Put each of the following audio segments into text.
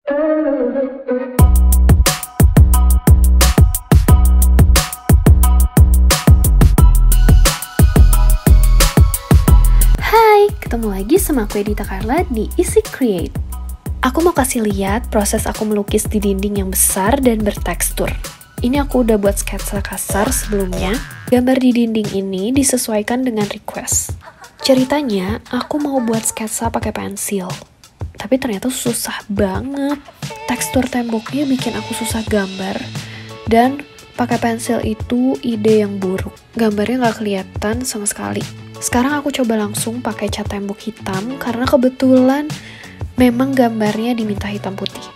Hai, ketemu lagi sama aku Edita Carla di Easy Create. Aku mau kasih lihat proses aku melukis di dinding yang besar dan bertekstur. Ini aku udah buat sketsa kasar sebelumnya. Gambar di dinding ini disesuaikan dengan request. Ceritanya, aku mau buat sketsa pakai pensil. Tapi ternyata susah banget. Tekstur temboknya bikin aku susah gambar. Dan pakai pensil itu ide yang buruk. Gambarnya nggak kelihatan sama sekali. Sekarang aku coba langsung pakai cat tembok hitam karena kebetulan memang gambarnya diminta hitam putih.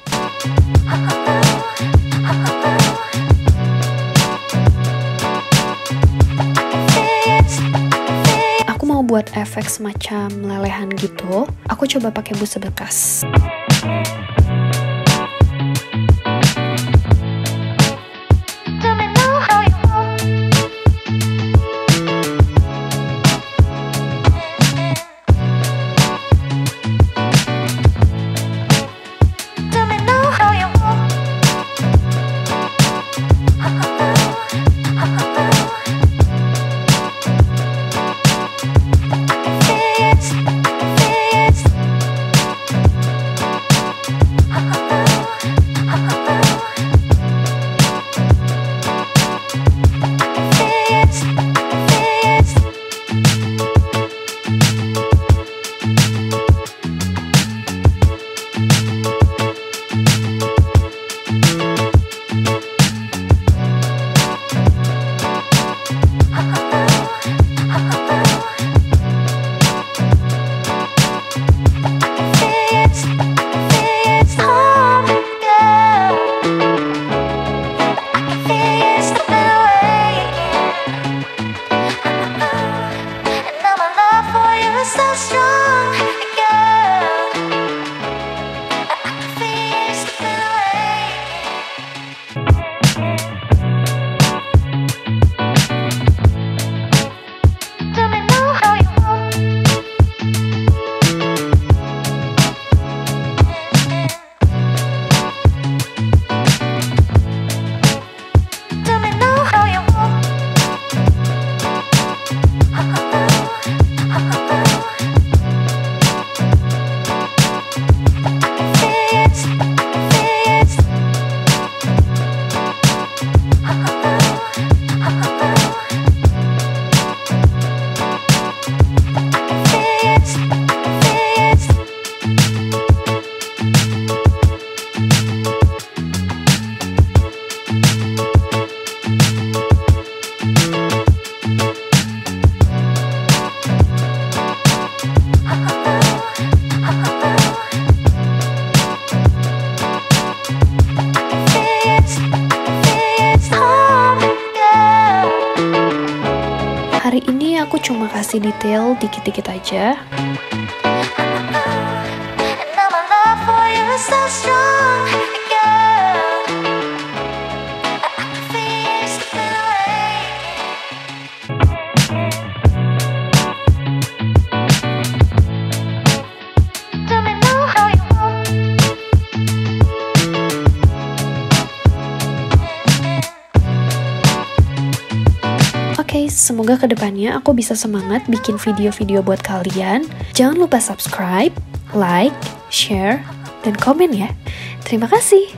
Aku mau buat efek semacam lelehan gitu. Aku coba pakai busa bekas. Hari ini aku cuma kasih detail dikit-dikit aja. Oke, semoga kedepannya aku bisa semangat bikin video-video buat kalian. Jangan lupa subscribe, like, share, dan komen ya. Terima kasih.